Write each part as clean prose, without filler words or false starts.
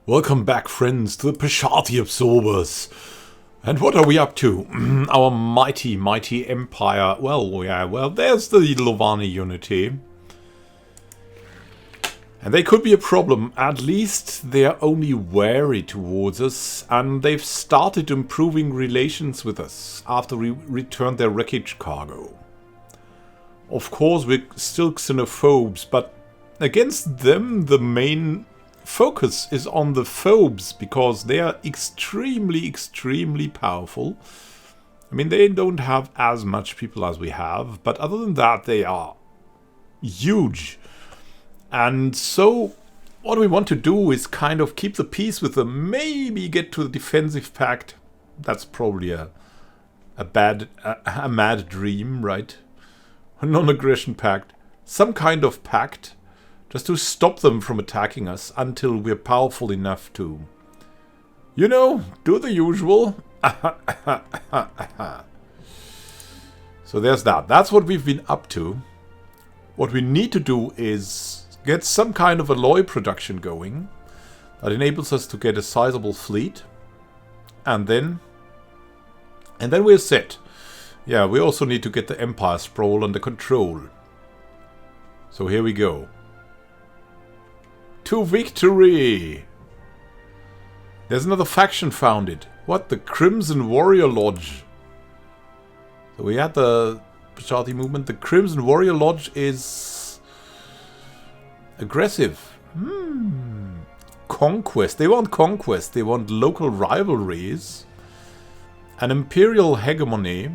Welcome back, friends, to the Pasharti Absorbers. And what are we up to? Our mighty empire. Well, there's the Lovani unity. And they could be a problem. At least they're only wary towards us, and they've started improving relations with us after we returned their wreckage cargo. Of course, we're still xenophobes, but against them, the main focus is on the phobes, because they are extremely powerful. I mean, they don't have as much people as we have, but other than that, they are huge. And so, what we want to do is kind of keep the peace with them, maybe get to the defensive pact. That's probably a mad dream, right? A non-aggression pact. Some kind of pact. Just to stop them from attacking us until we're powerful enough to, you know, do the usual. So there's that. That's what we've been up to. What we need to do is get some kind of alloy production going that enables us to get a sizable fleet. And then we're set. Yeah, we also need to get the Empire Sprawl under control. So here we go. To victory! There's another faction founded. What? The Crimson Warrior Lodge. So we had the Pasharti movement. The Crimson Warrior Lodge is aggressive. Conquest. They want conquest. They want local rivalries. An imperial hegemony.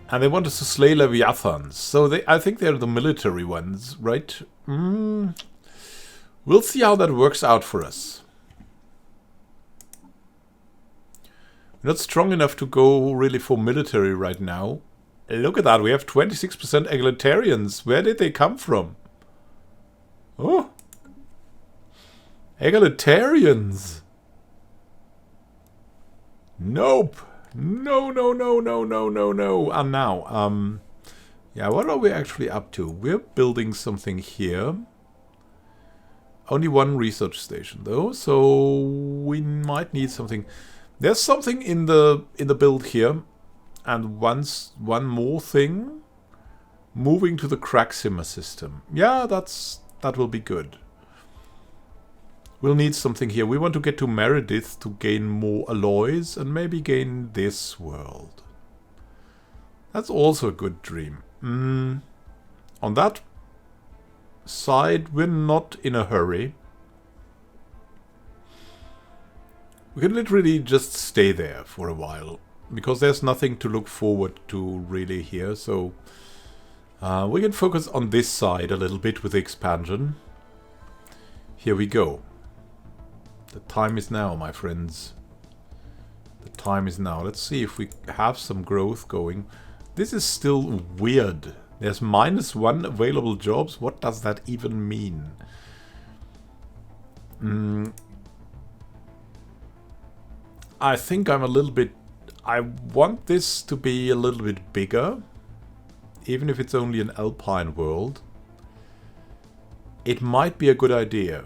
And they want us to slay Leviathans. So I think they're the military ones, right? We'll see how that works out for us. We're not strong enough to go really for military right now. Look at that, we have 26% egalitarians. Where did they come from? Oh! Egalitarians! Nope! No. And now, yeah, what are we actually up to? We're building something here. Only one research station, though, so we might need something. There's something in the build here, and one more thing. Moving to the Craxima system. Yeah, that will be good. We'll need something here. We want to get to Meredith to gain more alloys and maybe gain this world. That's also a good dream. On that side, we're not in a hurry. We can literally just stay there for a while, because there's nothing to look forward to really here. So we can focus on this side a little bit with the expansion. Here we go. The time is now, my friends. The time is now. Let's see if we have some growth going. This is still weird. There's -1 available jobs. What does that even mean? I think I'm a little bit... I want this to be a little bit bigger. Even if it's only an alpine world. It might be a good idea.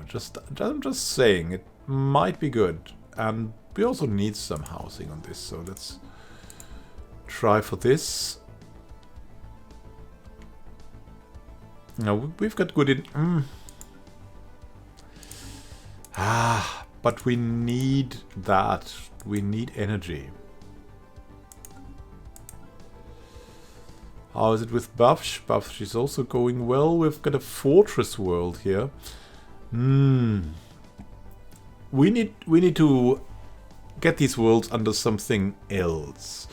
I'm just saying, it might be good. And we also need some housing on this, so let's try for this. Now we've got good in... but we need that. We need energy. How is it with Bafsh? Bafsh is also going well. We've got a fortress world here. We need to get these worlds under something else.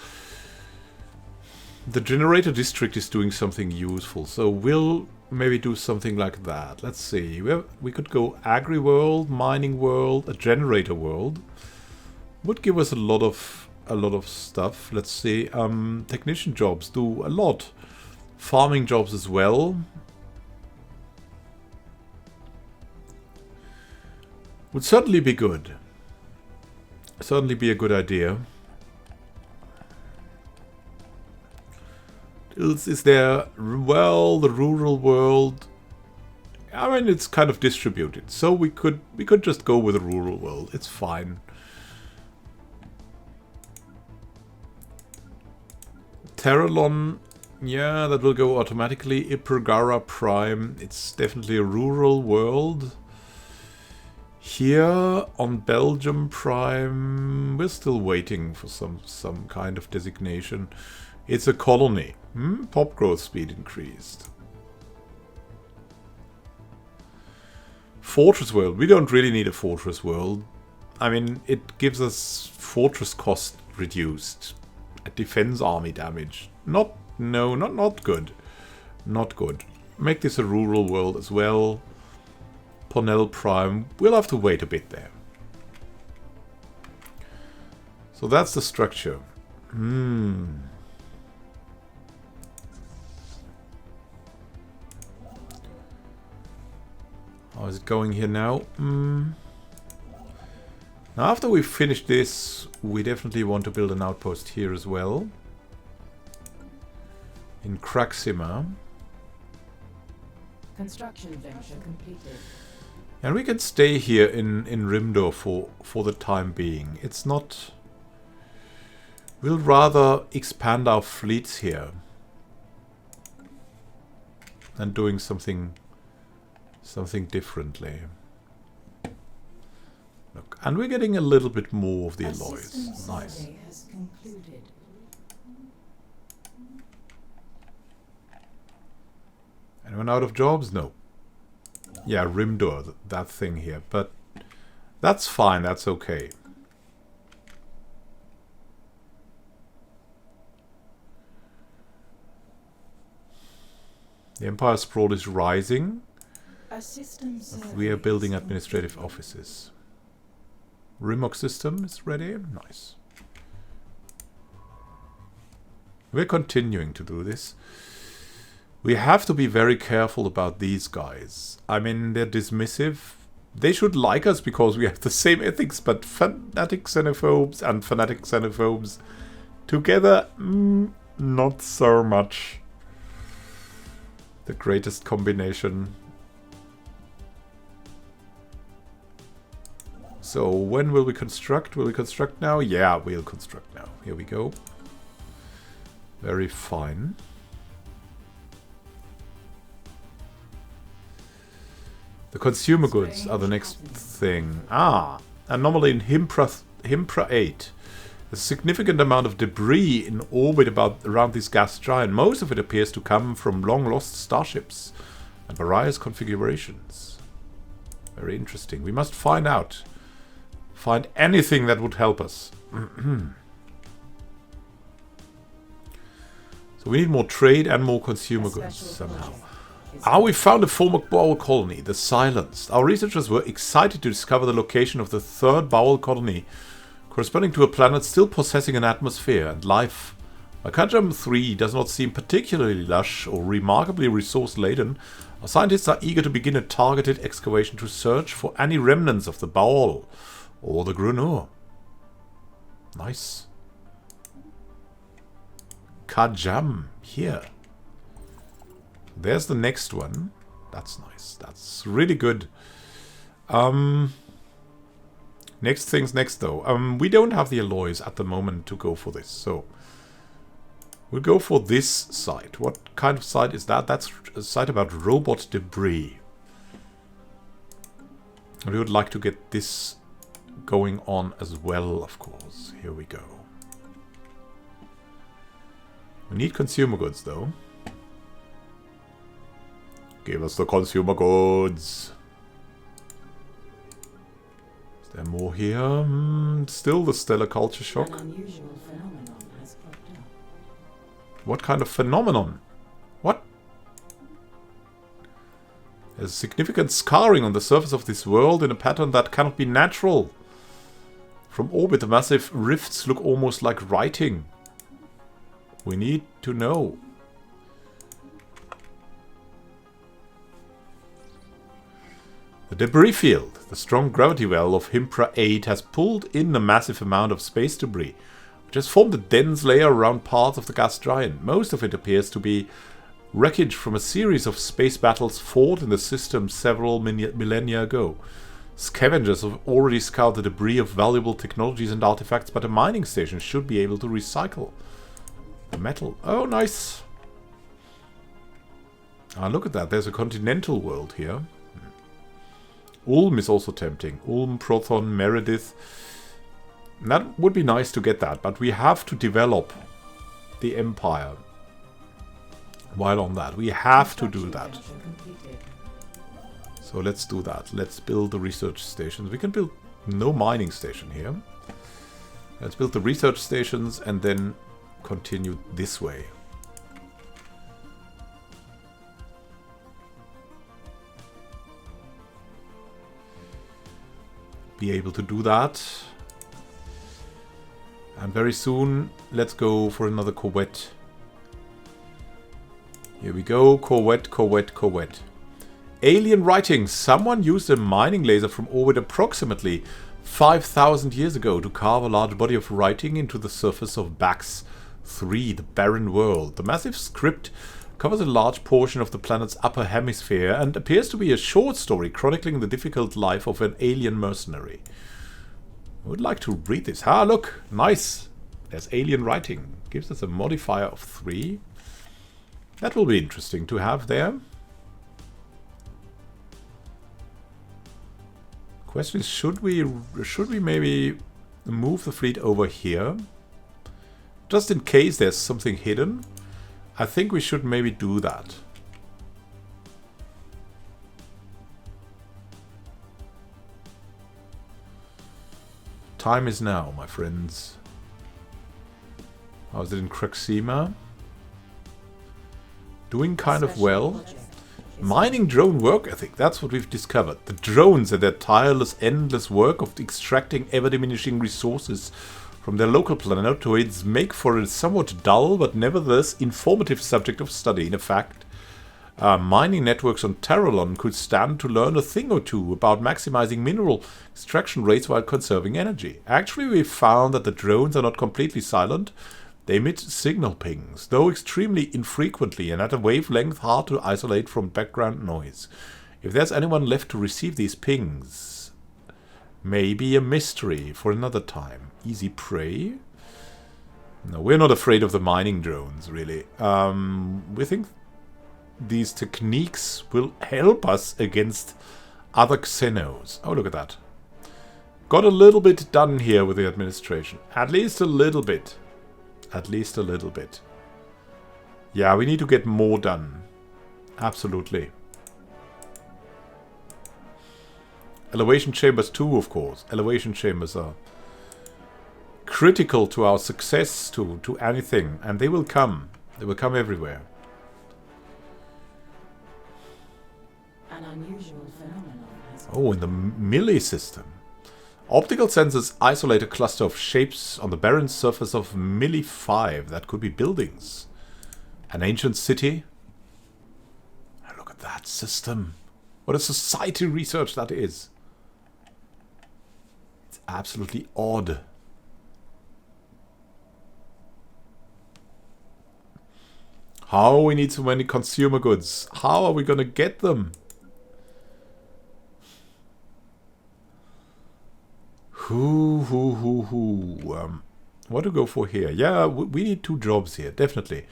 The generator district is doing something useful, so we'll maybe do something like that. Let's see. We could go agri world, mining world, a generator world. Would give us a lot of stuff. Let's see. Technician jobs do a lot. Farming jobs as well. Would certainly be good. Certainly be a good idea. Is there, well, the rural world. I mean, it's kind of distributed, so we could just go with a rural world. It's fine. Terralon, yeah, that will go automatically. Ipergara Prime, it's definitely a rural world. Here on Belgium Prime, we're still waiting for some kind of designation. It's a colony. Pop growth speed increased. Fortress world. We don't really need a fortress world. I mean, it gives us fortress cost reduced. Defense army damage. Not good. Not good. Make this a rural world as well. Ponell Prime. We'll have to wait a bit there. So that's the structure. How is it going here now? Now after we've finished this, we definitely want to build an outpost here as well. In Kraxima. Construction venture completed. And we can stay here in Rimdor for the time being. It's not... We'll rather expand our fleets here. And doing something differently. Look, and we're getting a little bit more of the alloys. Nice. Anyone out of jobs? No. Yeah, Rimdor, that thing here. But that's fine, that's okay. The Empire Sprawl is rising. We are building administrative offices. Rimok system is ready. Nice. We're continuing to do this. We have to be very careful about these guys. I mean, they're dismissive. They should like us because we have the same ethics, but fanatic xenophobes and fanatic xenophobes together, not so much the greatest combination. So when will we construct? Will we construct now? Yeah, we'll construct now. Here we go. Very fine. The consumer goods are the next thing. Anomaly in Himpra 8. A significant amount of debris in orbit around this gas giant. Most of it appears to come from long-lost starships and various configurations. Very interesting. We must find out. Find anything that would help us. So we need more trade and more consumer goods somehow. We found a former bowel colony, the Silenced. Our researchers were excited to discover the location of the third bowel colony, corresponding to a planet still possessing an atmosphere and life. Makajam 3 does not seem particularly lush or remarkably resource-laden. Our scientists are eager to begin a targeted excavation to search for any remnants of the bowel or the Grunur. Nice. Kajam, here. There's the next one. That's nice. That's really good. Next things next, though. We don't have the alloys at the moment to go for this, so we'll go for this site. What kind of site is that? That's a site about robot debris. We would like to get this going on as well, of course. Here we go. We need consumer goods, though. Give us the consumer goods. Is there more here? Still the stellar culture shock. An unusual phenomenon has popped up. What kind of phenomenon? What? There's significant scarring on the surface of this world in a pattern that cannot be natural. From orbit, the massive rifts look almost like writing. We need to know. The debris field, the strong gravity well of Himpra 8, has pulled in a massive amount of space debris, which has formed a dense layer around parts of the gas giant. Most of it appears to be Wreckage from a series of space battles fought in the system several millennia ago. Scavengers have already scoured the debris of valuable technologies and artifacts, but a mining station should be able to recycle the metal. Oh, nice. Ah, look at that. There's a continental world here. Ulm is also tempting. Ulm, Prothon, Meredith. That would be nice to get that, but we have to develop the Empire. While on that, we have to do that. So let's do that. Let's build the research stations. We can build no mining station here. Let's build the research stations and then continue this way. Be able to do that. And very soon, let's go for another corvette. Here we go. Corvette, corvette, corvette. Alien writing. Someone used a mining laser from orbit approximately 5,000 years ago to carve a large body of writing into the surface of Bax 3, the barren world. The massive script covers a large portion of the planet's upper hemisphere and appears to be a short story chronicling the difficult life of an alien mercenary. I would like to read this. Ah, look! Nice! There's alien writing. Gives us a modifier of 3. That will be interesting to have there. Question is, should we maybe move the fleet over here? Just in case there's something hidden. I think we should maybe do that. Time is now, my friends. How's it in Cruxima? Doing kind of well. Mining drone work ethic, that's what we've discovered. The drones and their tireless, endless work of extracting ever-diminishing resources from their local planetoids make for a somewhat dull but nevertheless informative subject of study. In fact, mining networks on Terralon could stand to learn a thing or two about maximizing mineral extraction rates while conserving energy. Actually, we found that the drones are not completely silent. They emit signal pings, though extremely infrequently and at a wavelength hard to isolate from background noise. If there's anyone left to receive these pings, maybe a mystery for another time. Easy prey? No, we're not afraid of the mining drones, really. We think these techniques will help us against other Xenos. Oh, look at that. Got a little bit done here with the administration. At least a little bit. At least a little bit. Yeah, we need to get more done. Absolutely. Elevation chambers too, of course. Elevation chambers are critical to our success, to anything. And they will come. They will come everywhere. An unusual phenomenon has in the Millie system. Optical sensors isolate a cluster of shapes on the barren surface of Millie 5. That could be buildings. An ancient city. Oh, look at that system. What a society research that is. It's absolutely odd. How we need so many consumer goods. How are we going to get them? What to go for here? Yeah, we need 2 jobs here, definitely.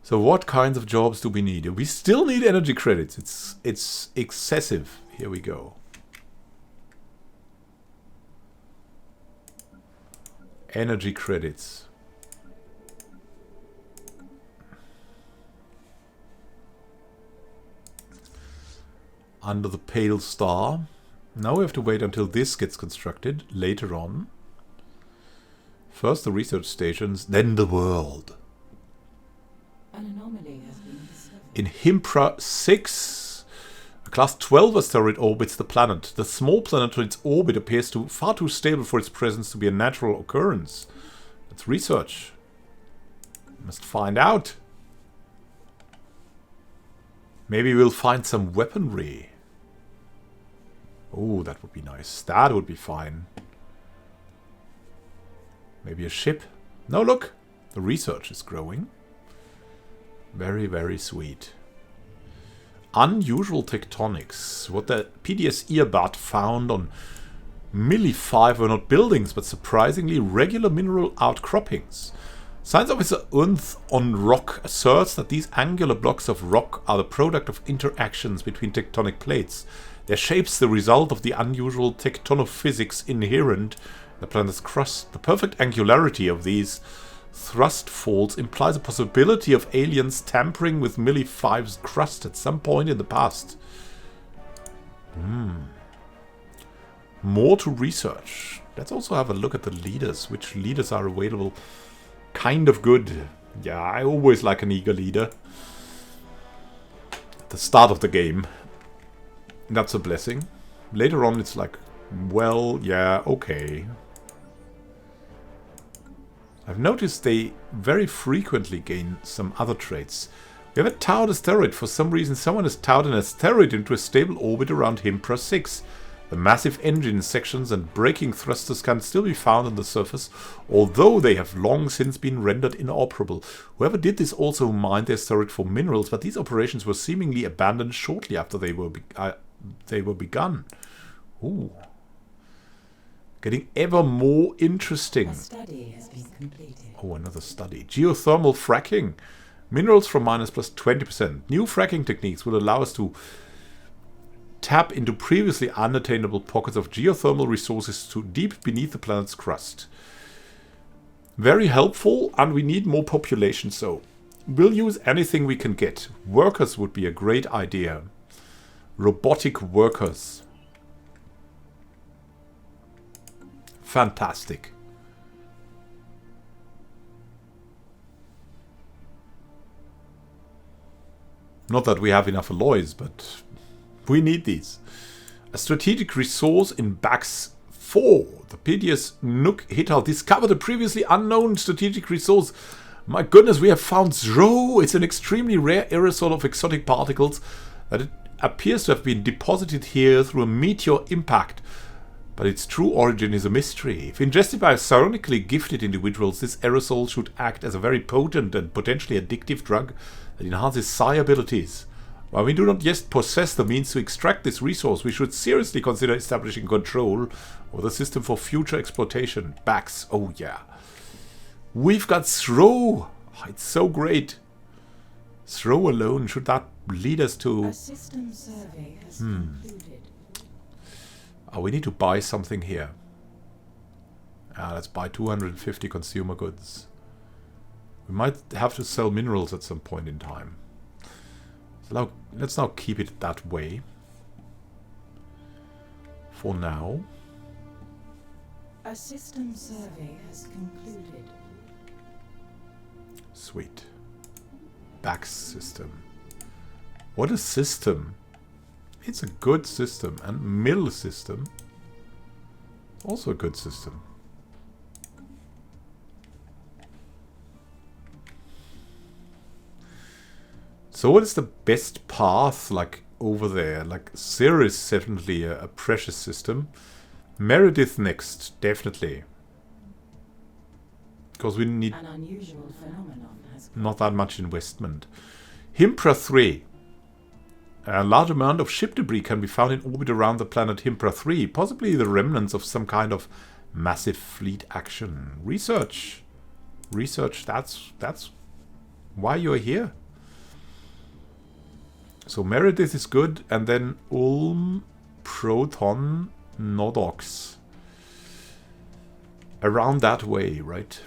So what kinds of jobs do we need? We still need energy credits. It's excessive. Here we go. Energy credits. Under the pale star. Now we have to wait until this gets constructed later on. First the research stations, then the world. an anomaly has been discovered. In Himpra 6, a class 12 asteroid orbits the planet. The small planetoid's orbit appears far too stable for its presence to be a natural occurrence. Let's research. Must find out. Maybe we'll find some weaponry. Oh, that would be nice. That would be fine. Maybe a ship. No, look. The research is growing. Very, very sweet. Unusual tectonics. What the PDS earbud found on Milli 5 were not buildings, but surprisingly regular mineral outcroppings. Science Officer Unth on Rock asserts that these angular blocks of rock are the product of interactions between tectonic plates. Their shapes the result of the unusual tectonophysics inherent in the planet's crust. The perfect angularity of these thrust faults implies a possibility of aliens tampering with Milli 5's crust at some point in the past. More to research. Let's also have a look at the leaders. Which leaders are available? Kind of good. Yeah, I always like an eager leader. At the start of the game. That's a blessing. Later on it's like, well, yeah, okay. I've noticed they very frequently gain some other traits. We have a towed asteroid. For some reason someone has towed an asteroid into a stable orbit around Himpra 6. The massive engine sections and braking thrusters can still be found on the surface, although they have long since been rendered inoperable. Whoever did this also mined the asteroid for minerals, but these operations were seemingly abandoned shortly after they were begun. Ooh. Getting ever more interesting. A study has been completed. Oh, another study. Geothermal fracking. Minerals from miners plus 20%. New fracking techniques will allow us to tap into previously unattainable pockets of geothermal resources to deep beneath the planet's crust. Very helpful, and we need more population, so we'll use anything we can get. Workers would be a great idea. Robotic workers. Fantastic. Not that we have enough alloys, but we need these. A strategic resource in Bax 4. The PDS Nook Hital discovered a previously unknown strategic resource. My goodness, we have found Zro. It's an extremely rare aerosol of exotic particles that it appears to have been deposited here through a meteor impact. But its true origin is a mystery. If ingested by psionically gifted individuals, this aerosol should act as a very potent and potentially addictive drug that enhances psi abilities. While we do not yet possess the means to extract this resource, we should seriously consider establishing control over the system for future exploitation. Bax, oh yeah. We've got Throw. Oh, it's so great. Throw alone, should that lead us to... A system survey has concluded. Oh, we need to buy something here. Let's buy 250 consumer goods. We might have to sell minerals at some point in time. So let's now keep it that way. For now. A system survey has concluded. Sweet. Bax system. What a system. It's a good system. And mill system. Also a good system. So what is the best path, like, over there? Like, Zir is definitely a precious system. Meredith next, definitely. Because we need An unusual phenomenon has not that much investment. Himpra 3. A large amount of ship debris can be found in orbit around the planet Himpra 3. Possibly the remnants of some kind of massive fleet action. Research. Research, that's why you're here. So Meredith is good, and then Ulm, Proton, Nodox. Around that way, right?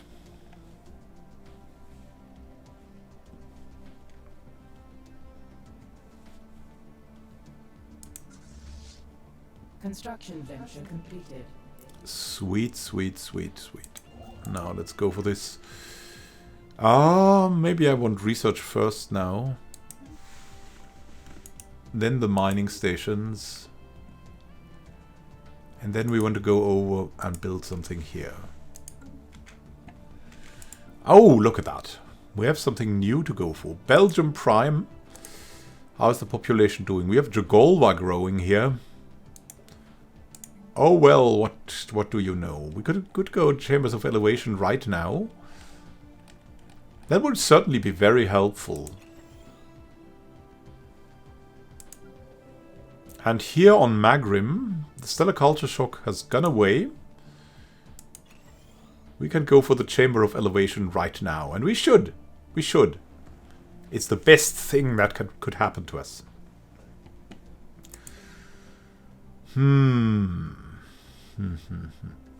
construction venture completed. Sweet, sweet, sweet, sweet. Now let's go for this. Maybe I want research first now. Then the mining stations. And then we want to go over and build something here. Oh, look at that. We have something new to go for. Belgium Prime. How is the population doing? We have Jagolva growing here. Oh well, what do you know? We could go Chambers of Elevation right now. That would certainly be very helpful. And here on Magrim, the stellar culture shock has gone away. We can go for the Chamber of Elevation right now. And we should. We should. It's the best thing that could happen to us.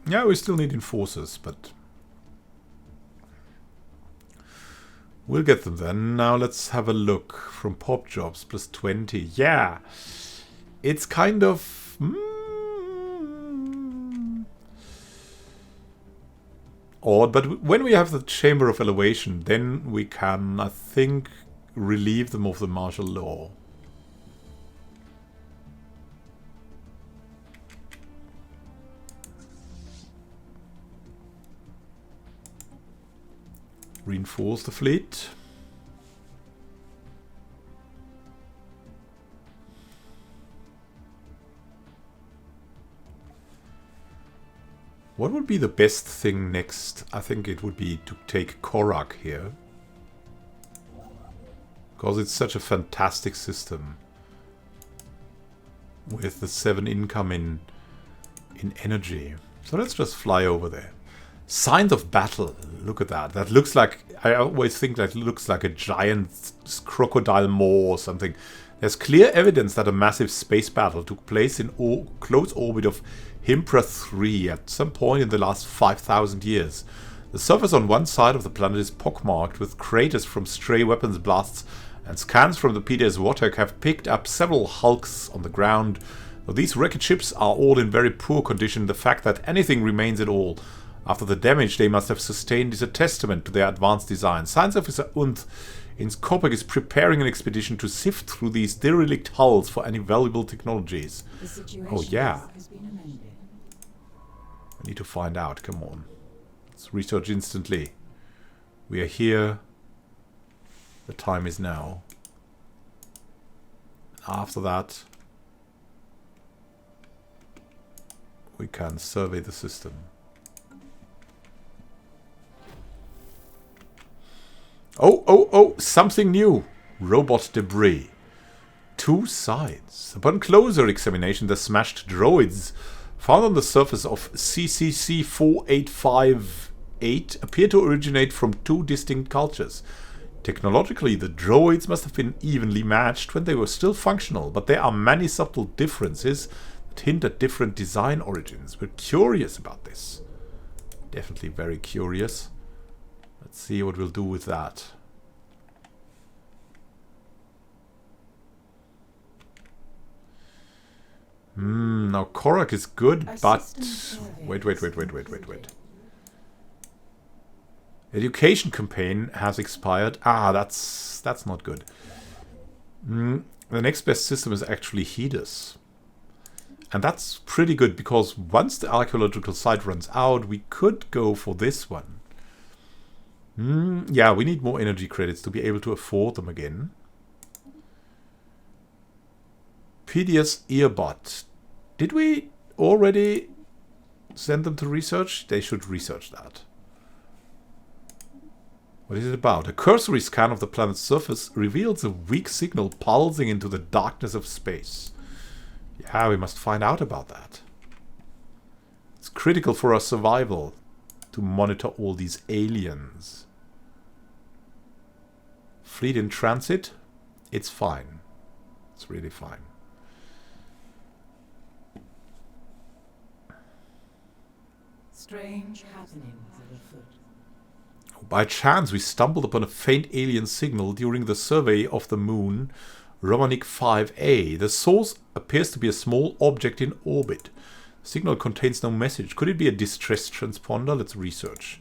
Yeah, we still need enforcers, but we'll get them then. Now let's have a look. From pop jobs, plus 20. Yeah. It's kind of... odd, but when we have the Chamber of Elevation, then we can, I think, relieve them of the martial law. Reinforce the fleet. What would be the best thing next? I think it would be to take Korak here. Because it's such a fantastic system. With the 7 income in energy. So let's just fly over there. Signs of battle. Look at that. That looks like... I always think that looks like a giant crocodile maw or something. There's clear evidence that a massive space battle took place in close orbit of Himpra 3 at some point in the last 5,000 years. The surface on one side of the planet is pockmarked with craters from stray weapons blasts, and scans from the PDS Watek have picked up several hulks on the ground. Though these wrecked ships are all in very poor condition, the fact that anything remains at all after the damage they must have sustained is a testament to their advanced design. Science Officer Unth in Skopek is preparing an expedition to sift through these derelict hulls for any valuable technologies. Oh yeah. I need to find out. Come on. Let's research instantly. We are here. The time is now. After that, we can survey the system. Oh, something new. Robot debris. 2 sides. Upon closer examination, the smashed droids found on the surface of CCC 4858 appear to originate from 2 distinct cultures. Technologically, the droids must have been evenly matched when they were still functional, but there are many subtle differences that hint at different design origins. We're curious about this. Definitely very curious. Let's see what we'll do with that. Now Korak is good, but... Wait. Education campaign has expired. Ah, that's not good. The next best system is actually Hedus. And that's pretty good, because once the archaeological site runs out, we could go for this one. Yeah, we need more energy credits to be able to afford them again. PDS Earbot. Did we already send them to research? They should research that. What is it about? A cursory scan of the planet's surface reveals a weak signal pulsing into the darkness of space. Yeah, we must find out about that. It's critical for our survival to monitor all these aliens. Fleet in transit? It's fine. It's really fine. Strange happenings are afoot. By chance, we stumbled upon a faint alien signal during the survey of the moon, Romanik 5A. The source appears to be a small object in orbit. The signal contains no message. Could it be a distress transponder? Let's research.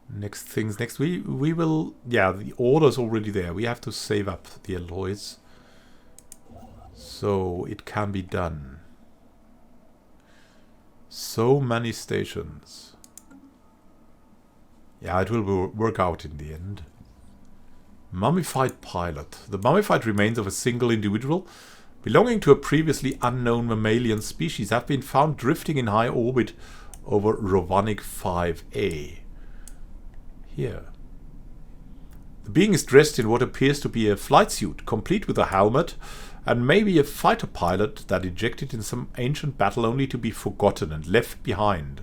Next things next. We will... Yeah, the order's already there. We have to save up the alloys. So it can be done. So many stations. Yeah, it will work out in the end. Mummified pilot. The mummified remains of a single individual belonging to a previously unknown mammalian species have been found drifting in high orbit over Rovanik 5A. Here. The being is dressed in what appears to be a flight suit, complete with a helmet, and maybe a fighter pilot that ejected in some ancient battle only to be forgotten and left behind.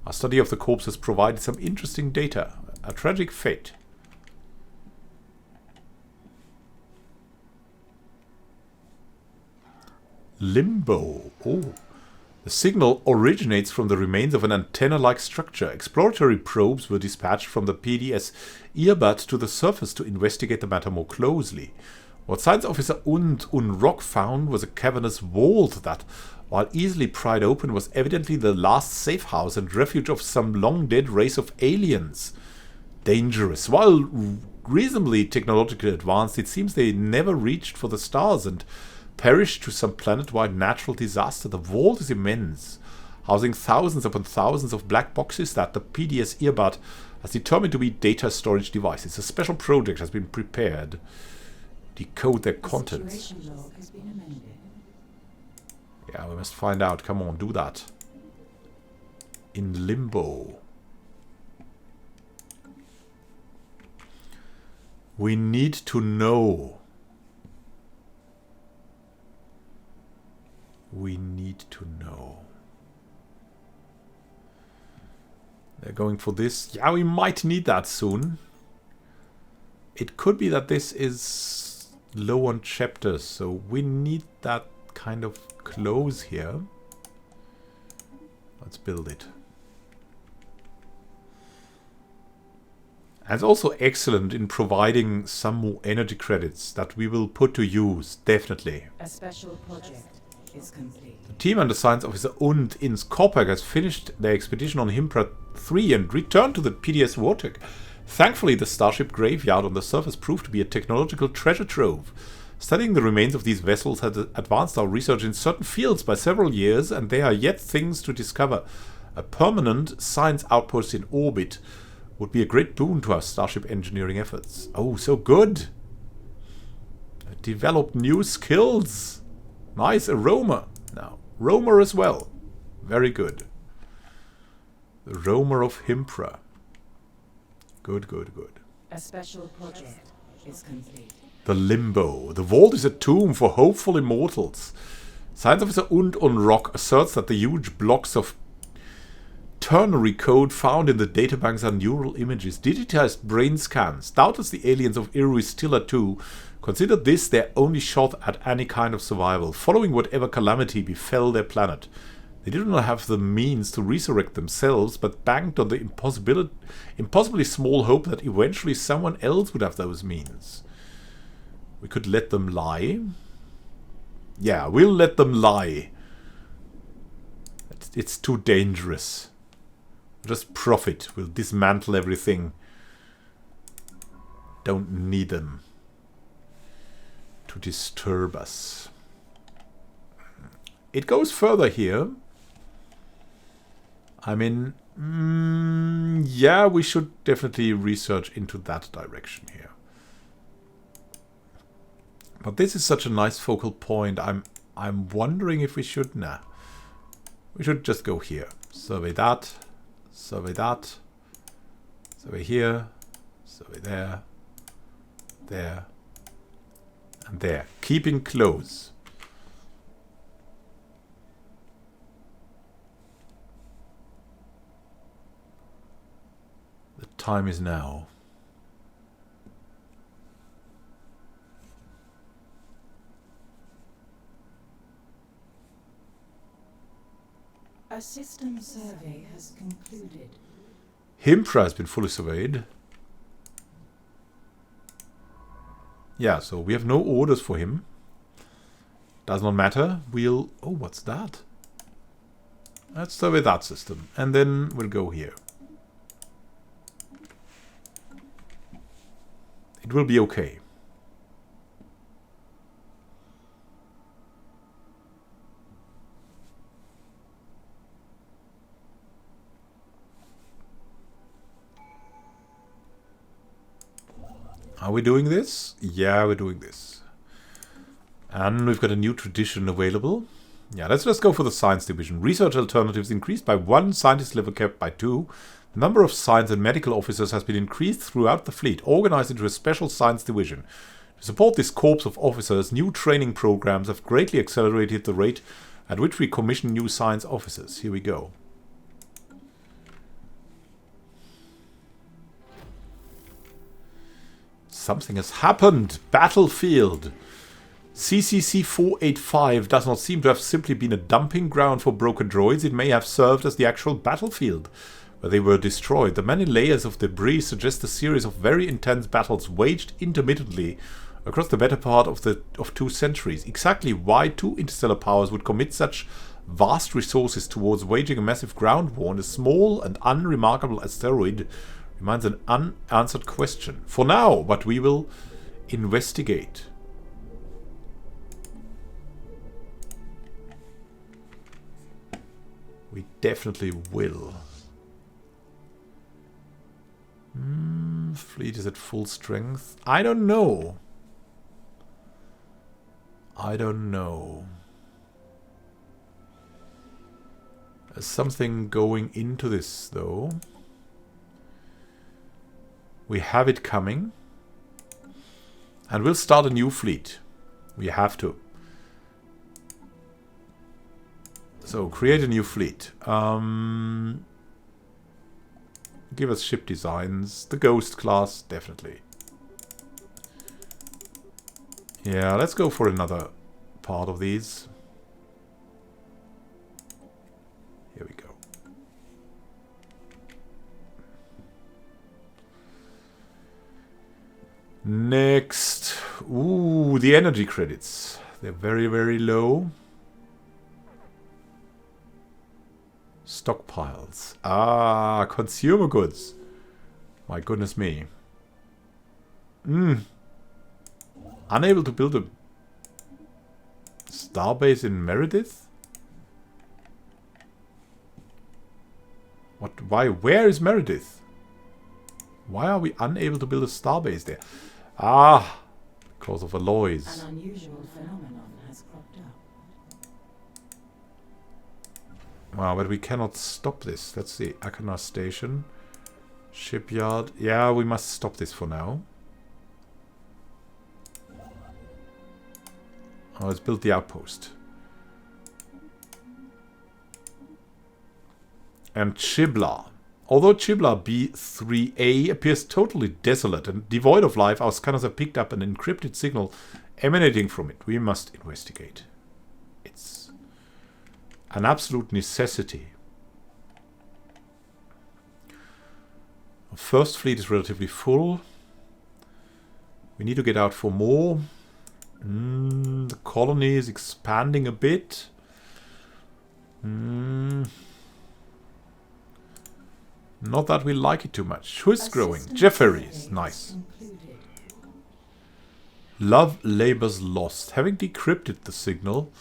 Our study of the corpse has provided some interesting data. A tragic fate. Limbo. Oh. The signal originates from the remains of an antenna-like structure. Exploratory probes were dispatched from the PDS Earbud to the surface to investigate the matter more closely. What Science Officer Unrock found was a cavernous vault that, while easily pried open, was evidently the last safe house and refuge of some long-dead race of aliens. Dangerous. While reasonably technologically advanced, it seems they never reached for the stars and perished to some planet-wide natural disaster. The vault is immense, housing thousands upon thousands of black boxes that the PDS Earbud has determined to be data storage devices. A special project has been prepared. Decode their contents. Situation log has been amended. Yeah, we must find out. Come on, do that. In limbo. We need to know. We need to know. They're going for this. Yeah, we might need that soon. It could be that this is low on chapters, so we need that kind of close here. Let's build it. And it's also excellent in providing some more energy credits that we will put to use, definitely. A special project is complete. The team under Science Officer und Ins Korpak has finished their expedition on Himpra 3 and returned to the PDS Vortex. Thankfully, the starship graveyard on the surface proved to be a technological treasure trove. Studying the remains of these vessels had advanced our research in certain fields by several years, and there are yet things to discover. A permanent science outpost in orbit would be a great boon to our starship engineering efforts. Oh, so good! Develop new skills! Nice, a roamer. Now, roamer as well. Very good. The roamer of Himpra. Good, good, good. A special project is complete. The limbo. The vault is a tomb for hopeful immortals. Science Officer Unrock asserts that the huge blocks of ternary code found in the databanks are neural images, digitized brain scans. Doubtless the aliens of Irristilla 2 considered this their only shot at any kind of survival, following whatever calamity befell their planet. They did not have the means to resurrect themselves, but banked on the impossibly small hope that eventually someone else would have those means. We could let them lie. Yeah, we'll let them lie. It's too dangerous. Just profit. We'll dismantle everything. Don't need them to disturb us. It goes further here. I mean, yeah, we should definitely research into that direction here. But this is such a nice focal point. I'm wondering if we should. Nah, we should just go here. Survey that. Survey that. Survey here. Survey there. There. And there. Keeping close. The time is now. A system survey has concluded. Himpra has been fully surveyed. Yeah, so we have no orders for him. Does not matter. We'll... Oh, what's that? Let's survey that system. And then we'll go here. It will be okay. Are we doing this? Yeah, we're doing this. And we've got a new tradition available. Yeah, let's just go for the science division. Research alternatives increased by 1, scientist level kept by 2. The number of science and medical officers has been increased throughout the fleet, organized into a special science division. To support this corps of officers, new training programs have greatly accelerated the rate at which we commission new science officers. Here we go. Something has happened. Battlefield. CCC 485 does not seem to have simply been a dumping ground for broken droids. It may have served as the actual battlefield where they were destroyed. The many layers of debris suggest a series of very intense battles waged intermittently across the better part of 2 centuries. Exactly why 2 interstellar powers would commit such vast resources towards waging a massive ground war on a small and unremarkable asteroid remains an unanswered question. For now, but we will investigate. We definitely will. Fleet is at full strength. I don't know. I don't know. There's something going into this, though. We have it coming. And we'll start a new fleet. We have to. So, create a new fleet. Give us ship designs. The Ghost class, definitely. Yeah, let's go for another part of these. Here we go. Next. Ooh, the energy credits. They're very, very low. Stockpiles. Ah, consumer goods. My goodness me. Unable to build a starbase in Meredith? What? Why? Where is Meredith? Why are we unable to build a starbase there? Ah, because of alloys. An unusual phenomenon has cropped up. Wow, but we cannot stop this. That's the Akana station. Shipyard. Yeah, we must stop this for now. Oh, let's build the outpost. And Chibla. Although Chibla B3A appears totally desolate and devoid of life, our scanners have picked up an encrypted signal emanating from it. We must investigate. It's an absolute necessity. Our first fleet is relatively full. We need to get out for more. The colony is expanding a bit. Not that we like it too much. Who is growing? Jeferians. Nice. Love labors lost. Having decrypted the signal,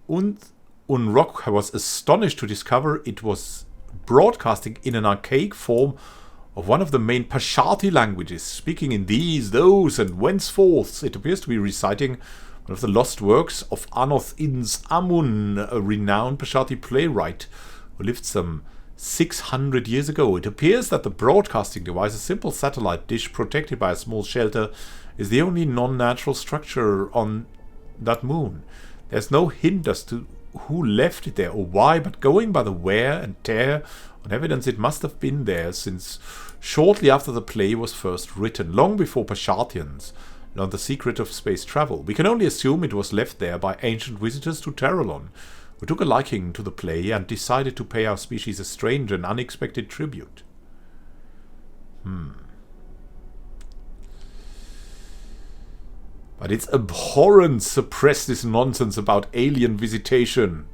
Unrock was astonished to discover it was broadcasting in an archaic form of one of the main Pasharti languages, speaking in these, those, and whenceforth. It appears to be reciting one of the lost works of Anoth In's Amun, a renowned Pasharti playwright who lived some 600 years ago. It appears that the broadcasting device, a simple satellite dish protected by a small shelter, is the only non-natural structure on that moon. There's no hint as to who left it there or why, but going by the wear and tear on evidence, it must have been there since shortly after the play was first written, long before Pashartians learned the secret of space travel. We can only assume it was left there by ancient visitors to Terralon, who took a liking to the play and decided to pay our species a strange and unexpected tribute. But it's abhorrent. Suppress this nonsense about alien visitation.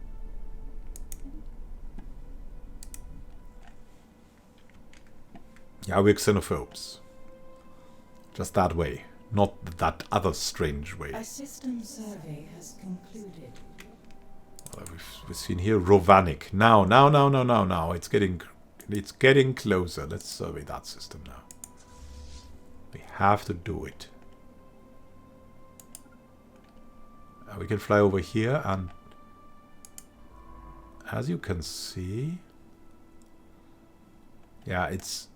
Yeah, we're xenophobes. Just that way. Not that other strange way. A system survey has concluded. Well, we've seen here Rovanic. Now. It's getting closer. Let's survey that system now. We have to do it. We can fly over here, and as you can see, Yeah, it's...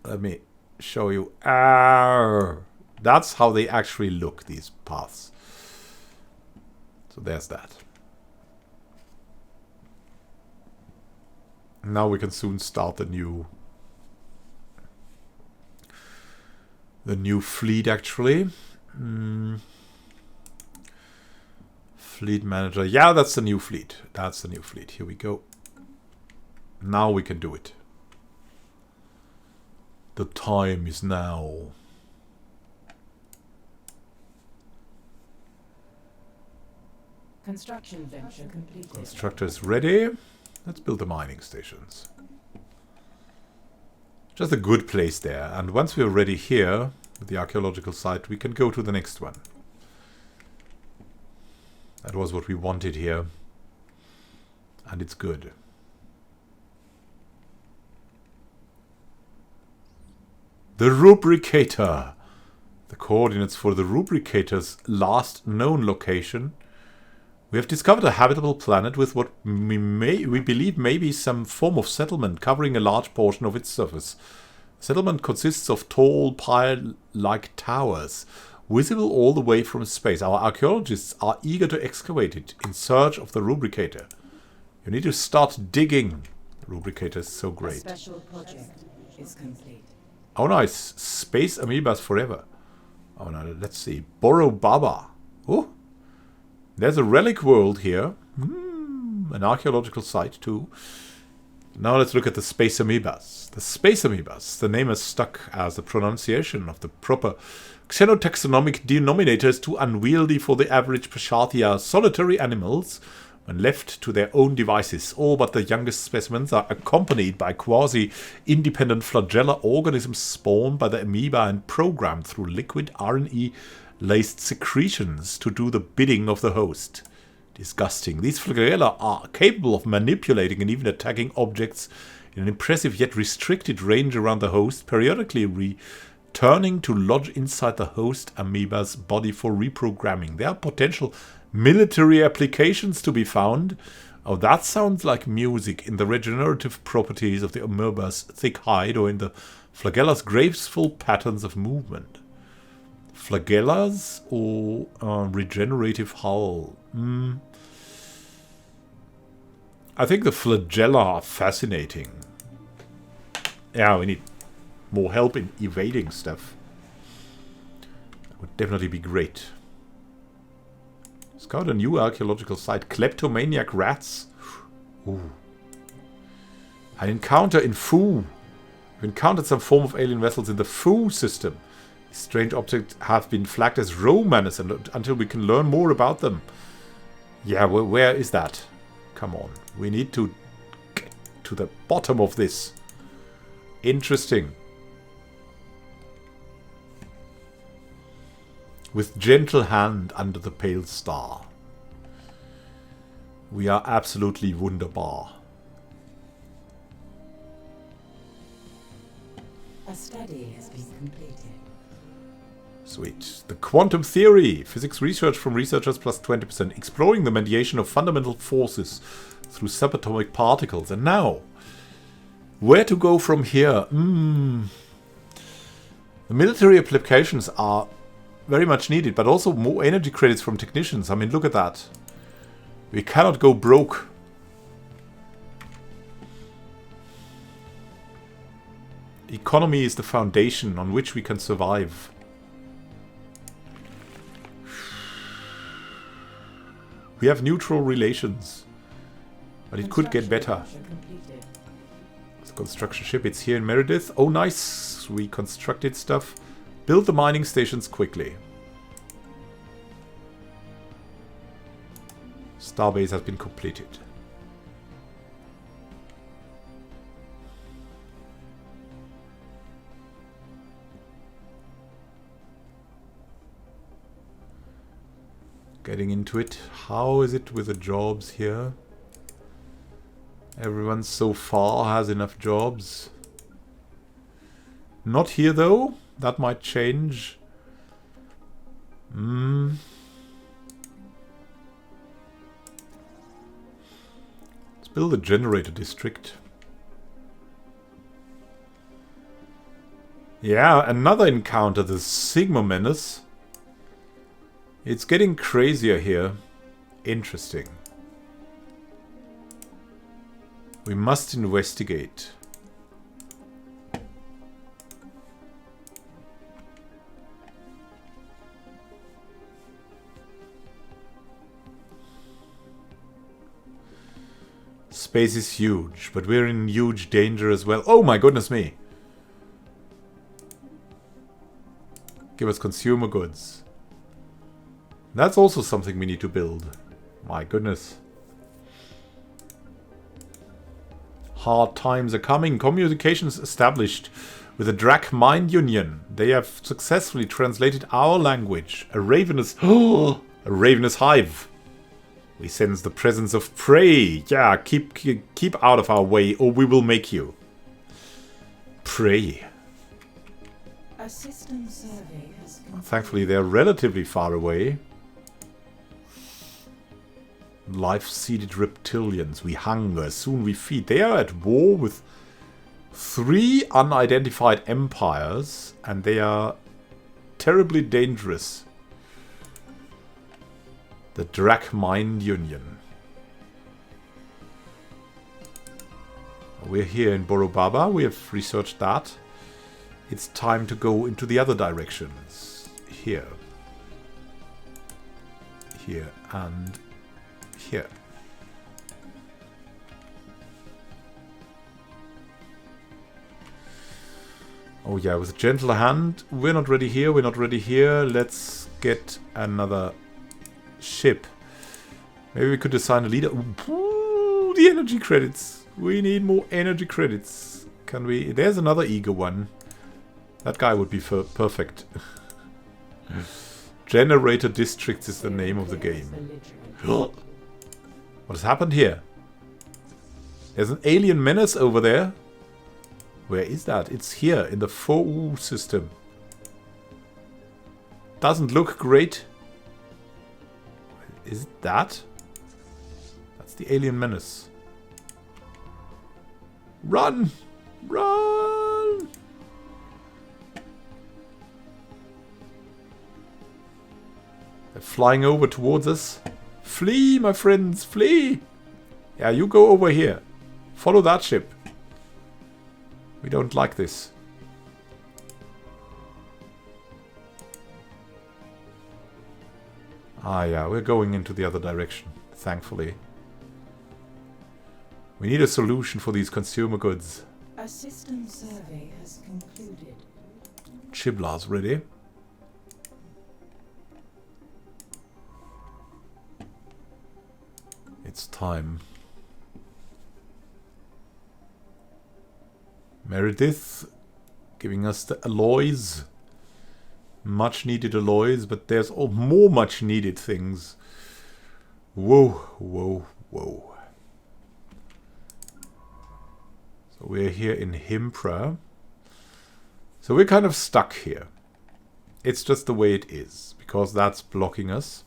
Let me show you. That's how they actually look, these paths. So there's that. Now we can soon start the new fleet, actually. Fleet manager. Yeah, that's the new fleet. That's the new fleet. Here we go. Now we can do it. The time is now. Construction venture completed. Constructor is ready. Let's build the mining stations. Just a good place there. And once we're ready here, with the archaeological site, we can go to the next one. That was what we wanted here. And it's good. The Rubricator. The coordinates for the Rubricator's last known location. We have discovered a habitable planet with what we believe may be some form of settlement covering a large portion of its surface. Settlement consists of tall pile-like towers, visible all the way from space. Our archaeologists are eager to excavate it in search of the Rubricator. You need to start digging. The Rubricator is so great. A special project is complete. Oh nice. Space amoebas forever. Oh no, let's see. Boro Baba. Oh. There's a relic world here. An archaeological site too. Now let's look at the space amoebas. The space amoebas. The name has stuck as the pronunciation of the proper xenotaxonomic denominator is too unwieldy for the average Pashartia. Solitary animals, when left to their own devices. All but the youngest specimens are accompanied by quasi-independent flagella organisms spawned by the amoeba and programmed through liquid RNA-laced secretions to do the bidding of the host. Disgusting. These flagella are capable of manipulating and even attacking objects in an impressive yet restricted range around the host, periodically returning to lodge inside the host amoeba's body for reprogramming. There are potential military applications to be found. Oh, that sounds like music. In the regenerative properties of the amoeba's thick hide or in the flagella's graceful patterns of movement. Flagellas or regenerative hull? I think the flagella are fascinating. Yeah, we need more help in evading stuff. That would definitely be great. Scout a new archaeological site. Kleptomaniac rats. Ooh. An encounter in Fu. We've encountered some form of alien vessels in the Fu system. These strange objects have been flagged as Romanes until we can learn more about them. Yeah, where is that? Come on. We need to get to the bottom of this. Interesting. With gentle hand under the pale star. We are absolutely wunderbar. A study has been completed. Sweet. The quantum theory. Physics research from researchers plus 20%. Exploring the mediation of fundamental forces through subatomic particles. And now, where to go from here? The military applications are very much needed, but also more energy credits from technicians. I mean, look at that. We cannot go broke. Economy is the foundation on which we can survive. We have neutral relations, but it could get better. It's a construction ship. It's here in Meredith. Oh, nice. We constructed stuff. Build the mining stations quickly. Starbase has been completed. Getting into it. How is it with the jobs here? Everyone so far has enough jobs. Not here though. That might change. Let's build a generator district. Yeah, another encounter, the Sigma Menace. It's getting crazier here. Interesting. We must investigate. Space is huge, but we're in huge danger as well. Oh my goodness me! Give us consumer goods. That's also something we need to build. My goodness. Hard times are coming. Communications established with the Drak Mind Union. They have successfully translated our language. A ravenous... a ravenous hive. We sense the presence of prey. Yeah, keep out of our way or we will make you. Prey. A system survey has Thankfully, they're relatively far away. Life-seeded reptilians. We hunger, soon we feed. They are at war with 3 unidentified empires, and they are terribly dangerous. The Drak Mind Union. We're here in Borobaba. We have researched that. It's time to go into the other directions. Here. Here and here. Oh yeah, with a gentle hand. We're not ready here. We're not ready here. Let's get another ship. Maybe we could assign a leader. Ooh, the energy credits. We need more energy credits. Can we? There's another eager one. That guy would be perfect. Generator Districts is the name of the game. What has happened here? There's an alien menace over there. Where is that? It's here in the 4U system. Doesn't look great. Is it that? That's the alien menace. Run! Run! They're flying over towards us. Flee, my friends, flee! Yeah, you go over here. Follow that ship. We don't like this. Ah, yeah, we're going into the other direction, thankfully. We need a solution for these consumer goods. A system survey has concluded. Chiblar's ready. It's time. Meredith giving us the alloys. Much needed alloys, but there's more much needed things. Whoa, whoa, whoa. So we're here in Himpra. So we're kind of stuck here. It's just the way it is, because that's blocking us.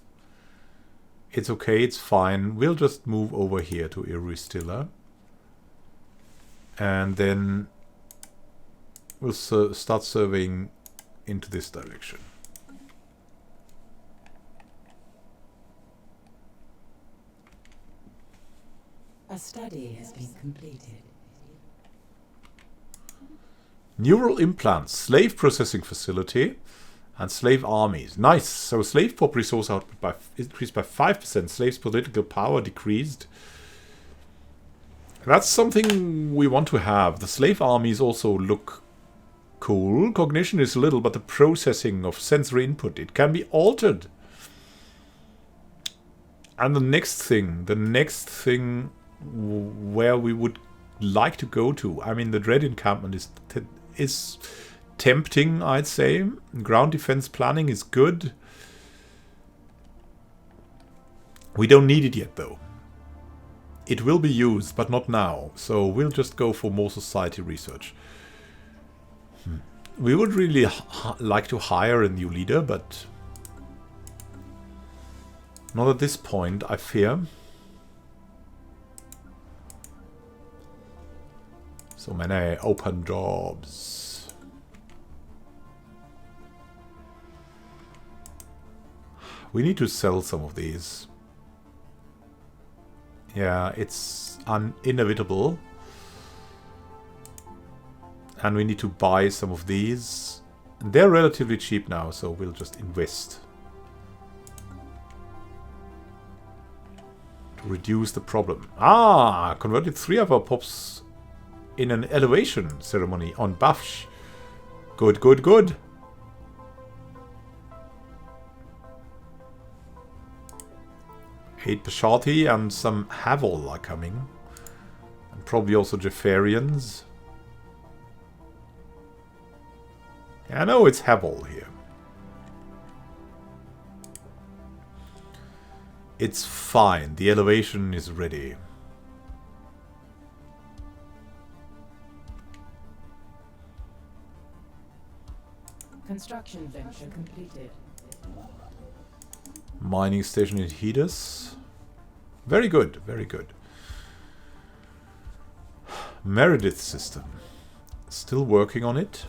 It's okay, it's fine. We'll just move over here to Iristilla. And then we'll start surveying into this direction. A study has been completed. Neural implants, slave processing facility, and slave armies. Nice. So slave pop resource output increased by 5%. Slaves' political power decreased. That's something we want to have. The slave armies also look cool. Cognition is little, but the processing of sensory input, it can be altered. And the next thing where we would like to go to, I mean, the Dread encampment is tempting, I'd say. Ground defense planning is good. We don't need it yet, though. It will be used, but not now. So we'll just go for more society research. We would really like to hire a new leader, but not at this point, I fear. So many open jobs. We need to sell some of these. Yeah, it's inevitable. And we need to buy some of these. They're relatively cheap now, so we'll just invest. To reduce the problem. Ah! Converted 3 of our pops in an elevation ceremony on Bafsh. Good, good, good. Eight Pasharti and some Havel are coming. And probably also Jeferians. I know it's Havel here. It's fine. The elevation is ready. Construction venture completed. Mining station in Hedus. Very good, very good. Meredith system. Still working on it.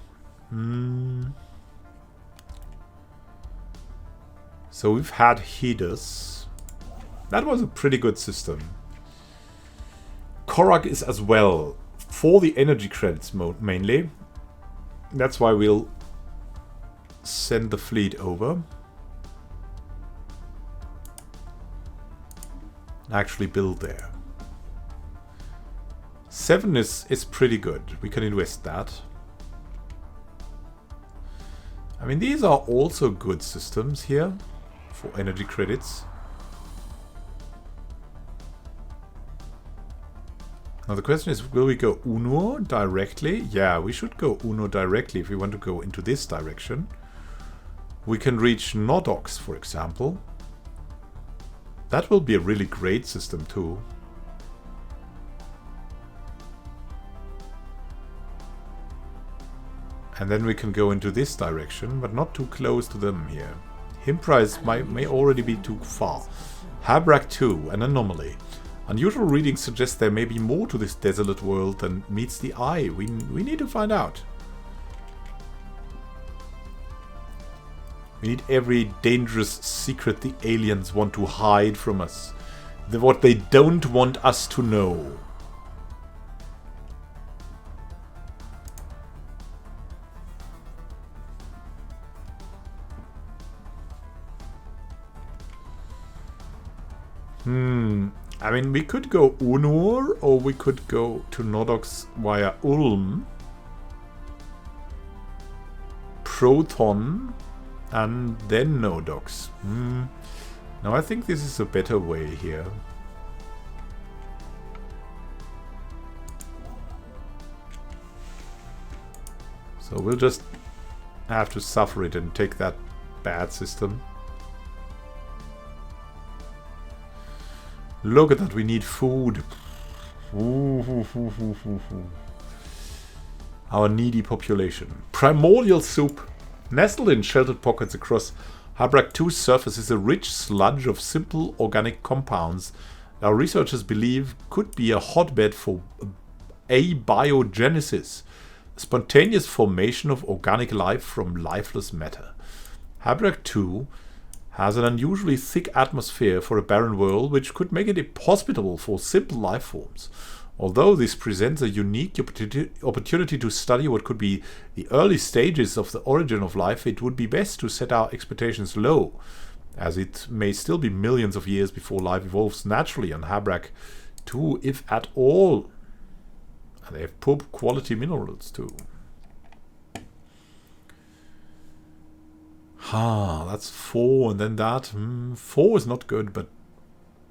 So we've had Hedus. That was a pretty good system. Korak is as well. For the energy credits mainly. That's why we'll send the fleet over. Actually build there. 7 is pretty good. We can invest that. I mean, these are also good systems here for energy credits. Now the question is, will we go Uno directly? Yeah, we should go Uno directly if we want to go into this direction. We can reach Nodox, for example. That will be a really great system too. And then we can go into this direction, but not too close to them here. Himprise may already be too far. Habrak 2, an anomaly. Unusual readings suggest there may be more to this desolate world than meets the eye. We need to find out. We need every dangerous secret the aliens want to hide from us. What they don't want us to know. I mean, we could go Unor, or we could go to Nodox via Ulm. Proton, and then Nodox. Now I think this is a better way here. So we'll just have to suffer it and take that bad system. Look at that, we need food. Our needy population. Primordial soup. Nestled in sheltered pockets across Habrak 2's surface is a rich sludge of simple organic compounds our researchers believe could be a hotbed for abiogenesis, spontaneous formation of organic life from lifeless matter. Habrak 2 has an unusually thick atmosphere for a barren world, which could make it hospitable for simple life forms. Although this presents a unique opportunity to study what could be the early stages of the origin of life, it would be best to set our expectations low, as it may still be millions of years before life evolves naturally on Habrak 2, if at all. And they have poor quality minerals too. That's 4, and then that. 4 is not good, but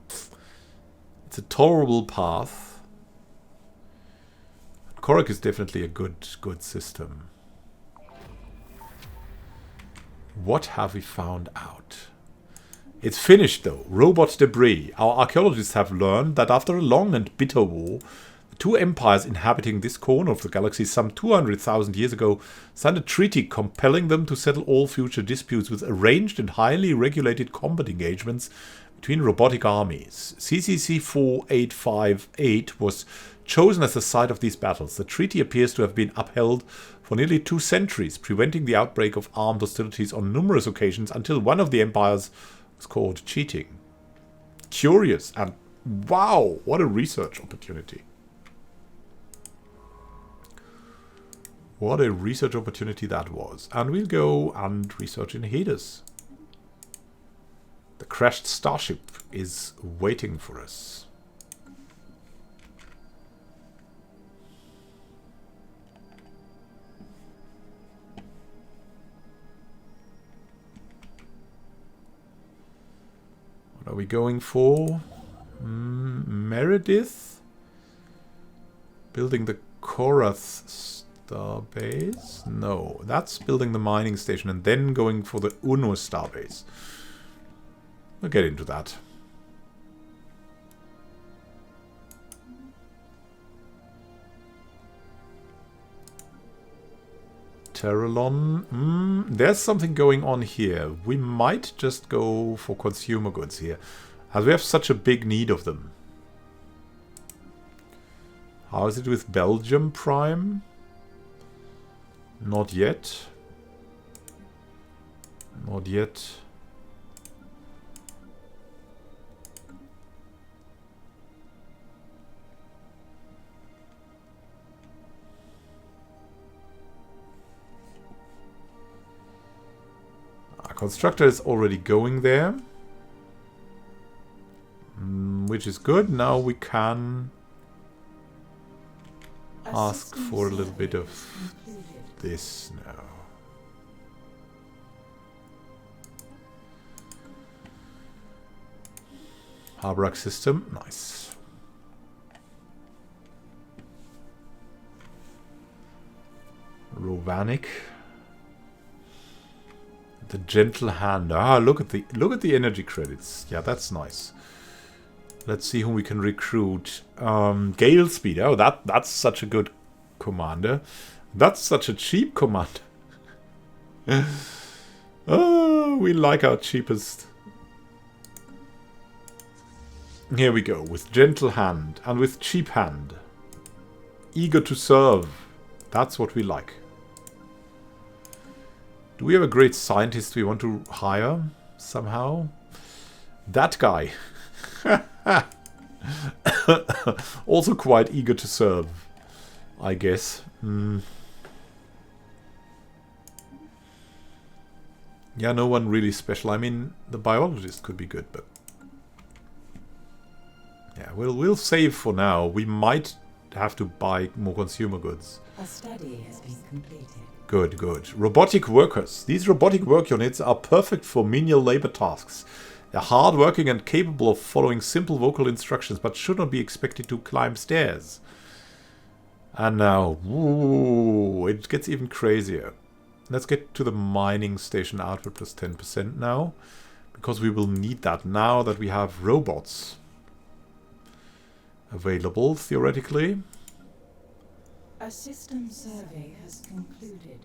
it's a tolerable path. Korak is definitely a good system. What have we found out? It's finished though. Robot debris. Our archaeologists have learned that after a long and bitter war, the two empires inhabiting this corner of the galaxy some 200,000 years ago signed a treaty compelling them to settle all future disputes with arranged and highly regulated combat engagements between robotic armies. CCC 4858 was chosen as the site of these battles. The treaty appears to have been upheld for nearly 2 centuries, preventing the outbreak of armed hostilities on numerous occasions until one of the empires It's called cheating. Curious, and wow, what a research opportunity. What a research opportunity that was. And we'll go and research in Hades. The crashed starship is waiting for us. What are we going for? Meredith? Building the Korath starbase? No, that's building the mining station and then going for the Uno starbase. We'll get into that. Terralon. There's something going on here. We might just go for consumer goods here, as we have such a big need of them. How is it with Belgium Prime? Not yet. Not yet. Our constructor is already going there. Which is good. Now we can ask for a little bit of this now. Harbrak system, nice. Rovanic. The gentle hand. Ah, look at the energy credits. Yeah, that's nice. Let's see who we can recruit. Gale Speed. Oh, that's such a good commander. That's such a cheap commander. Oh, we like our cheapest. Here we go, with gentle hand and with cheap hand. Eager to serve. That's what we like. Do we have a great scientist we want to hire somehow? That guy. Also quite eager to serve, I guess. Yeah, no one really special. I mean, the biologist could be good, but yeah, we'll save for now. We might have to buy more consumer goods. A study has been completed. Good, good. Robotic workers. These robotic work units are perfect for menial labor tasks. They're hard-working and capable of following simple vocal instructions, but should not be expected to climb stairs. And now, ooh, it gets even crazier. Let's get to the mining station output plus 10% now, because we will need that now that we have robots available, theoretically. A system survey has concluded.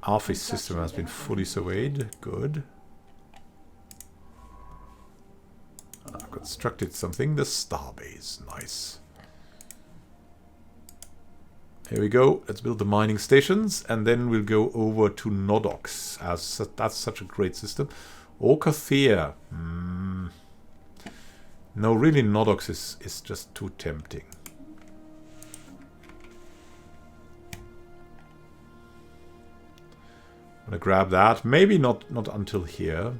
Arphis system has been fully surveyed. Good. Constructed something. The starbase. Nice. Here we go. Let's build the mining stations, and then we'll go over to Nodox, as that's such a great system. Okathea. No, really, Nodox is just too tempting. I'm gonna grab that. Maybe not until here.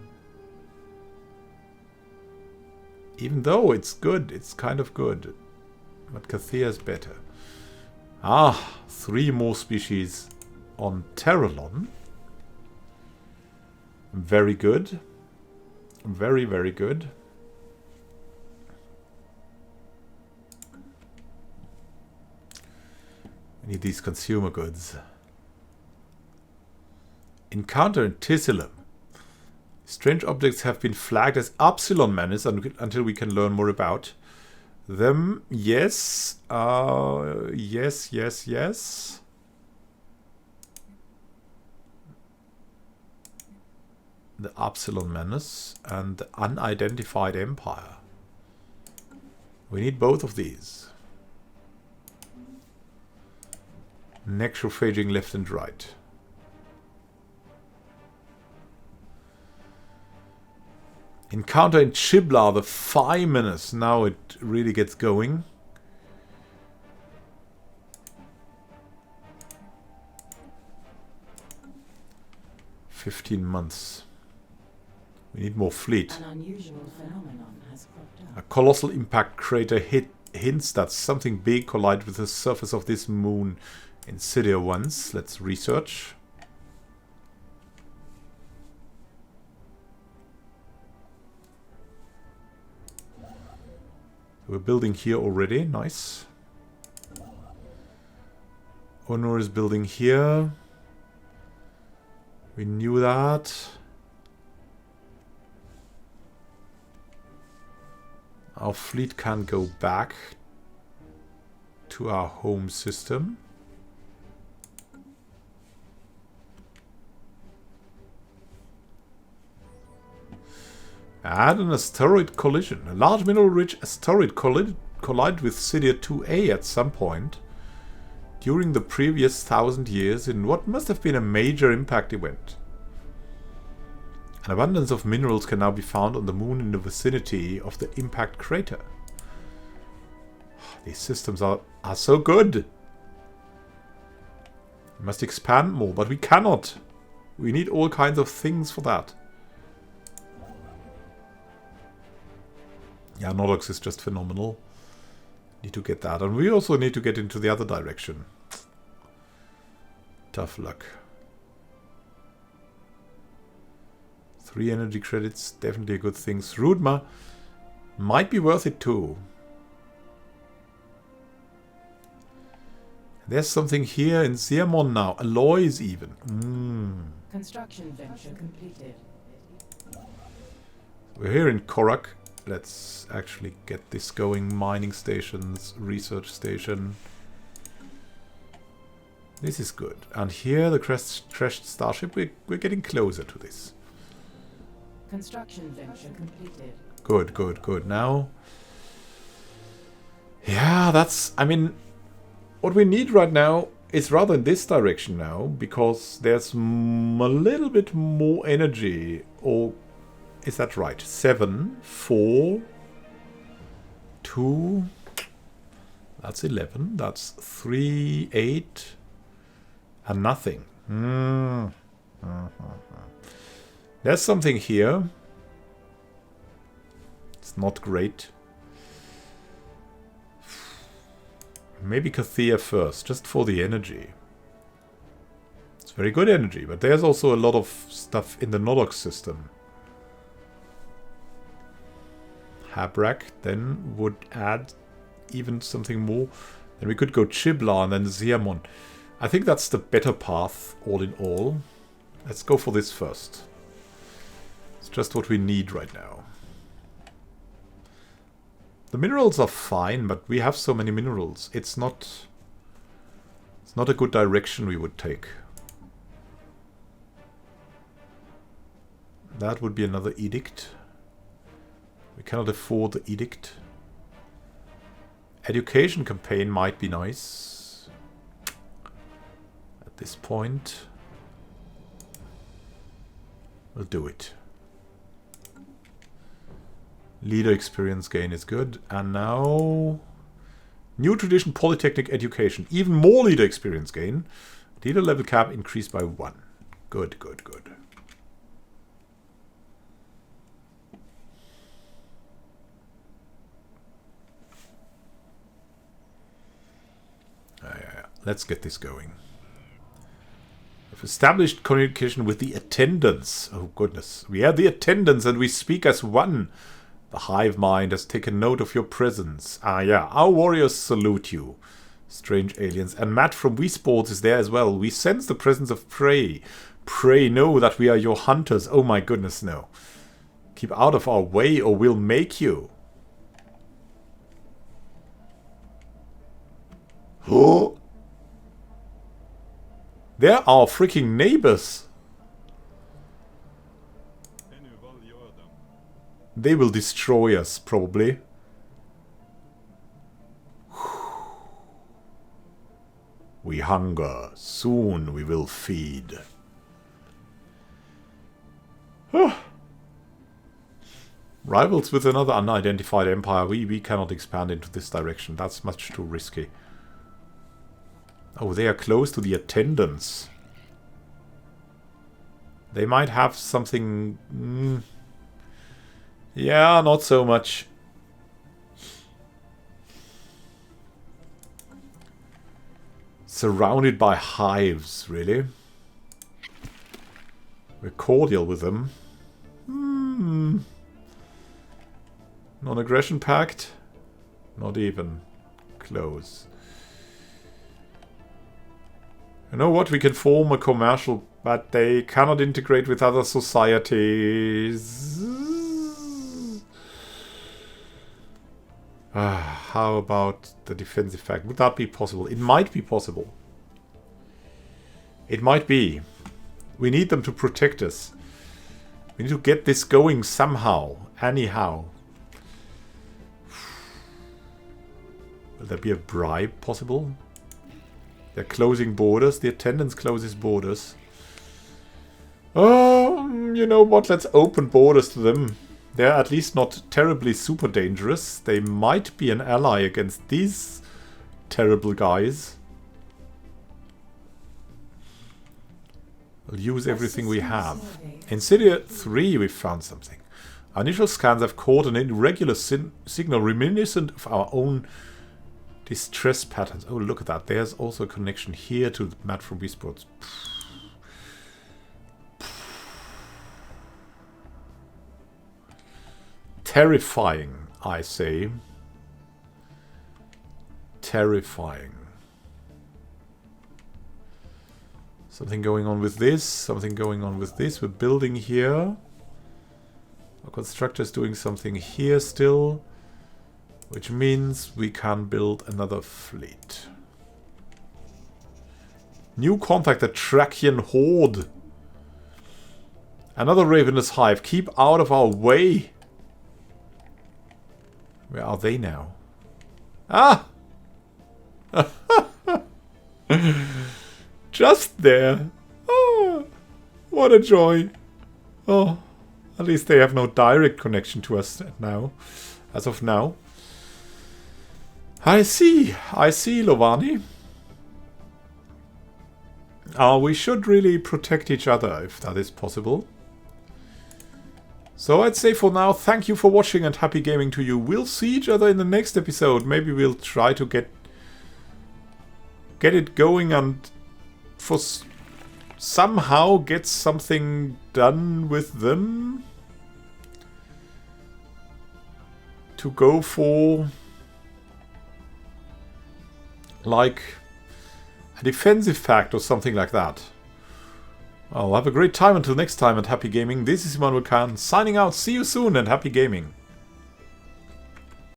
Even though it's good, it's kind of good. But Kathea is better. Ah, 3 more species on Terralon. Very good. Very, very good. We need these consumer goods. Encounter in Tissilum. Strange objects have been flagged as Upsilon menace until we can learn more about them. Yes. Yes. The Upsilon menace and the unidentified empire. We need both of these. Necrophaging left and right. Encounter in Chibla, the 5 minutes. Now it really gets going. $15 months. We need more fleet. An unusual phenomenon has cropped up. A colossal impact crater hints that something big collided with the surface of this moon in Sidia once. Let's research. We're building here already. Nice. Honor is building here. We knew that. Our fleet can't go back to our home system. Add an asteroid collision. A large mineral-rich asteroid collided with Sidia 2A at some point during the previous 1,000 years in what must have been a major impact event. An abundance of minerals can now be found on the moon in the vicinity of the impact crater. These systems are so good. We must expand more, but we cannot. We need all kinds of things for that. Yeah, Nordox is just phenomenal. Need to get that. And we also need to get into the other direction. Tough luck. 3 energy credits, definitely a good thing. Srudma might be worth it too. There's something here in Ziamon now. Alloys even. Construction venture completed. We're here in Korak. Let's actually get this going. Mining stations, research station. This is good. And here, the crashed starship, we're getting closer to this. Construction venture completed. Good, good, good. Now, yeah, that's, I mean, what we need right now is rather in this direction now, because there's a little bit more energy. Or is that right? 7, 4, 2, that's 11, that's 3, 8, and nothing. There's something here. It's not great. Maybe Kathia first, just for the energy. It's very good energy, but there's also a lot of stuff in the Nodox system. Habrak then would add even something more. Then we could go Chibla and then Ziamon. I think that's the better path, all in all. Let's go for this first. It's just what we need right now. The minerals are fine, but we have so many minerals. It's not a good direction we would take. That would be another edict. We cannot afford the edict. Education campaign might be nice. At this point. We'll do it. Leader experience gain is good. And now... New tradition polytechnic education. Even more leader experience gain. Leader level cap increased by 1. Good, good, good. Let's get this going. We've established communication with the attendants. Oh goodness. We are the attendants and we speak as one. The hive mind has taken note of your presence. Ah yeah, our warriors salute you. Strange aliens. And Matt from Wii Sports is there as well. We sense the presence of prey. Pray know that we are your hunters. Oh my goodness, no. Keep out of our way or we'll make you. Oh! They're our freaking neighbors. They will destroy us, probably. We hunger. Soon we will feed. Rivals with another unidentified empire. We cannot expand into this direction. That's much too risky. Oh, they are close to the attendants. They might have something... yeah, not so much. Surrounded by hives, really? We're cordial with them. Non-aggression pact? Not even close. You know what? We can form a commercial, but they cannot integrate with other societies. How about the defensive pact? Would that be possible? It might be possible. It might be. We need them to protect us. We need to get this going somehow. Anyhow. Will there be a bribe possible? They're closing borders. The attendants closes borders. Oh, you know what? Let's open borders to them. They're at least not terribly super dangerous. They might be an ally against these terrible guys. We'll use everything we have. In City 3 we found something. Our initial scans have caught an irregular signal reminiscent of our own distress patterns. Oh, look at that. There's also a connection here to the Matt from Beastports. Terrifying, I say. Terrifying. Something going on with this. Something going on with this. We're building here. Our constructor is doing something here still. Which means we can build another fleet. New contact, the Trachian Horde. Another ravenous hive. Keep out of our way. Where are they now? Ah! Just there. Oh, what a joy. Oh, at least they have no direct connection to us now. As of now. I see, Lovani. We should really protect each other if that is possible. So I'd say for now, thank you for watching and happy gaming to you. We'll see each other in the next episode. Maybe we'll try to get it going and somehow get something done with them. To go for like a defensive pact or something like that. Well, have a great time until next time and happy gaming. This is Immanuel Can signing out. See you soon and happy gaming.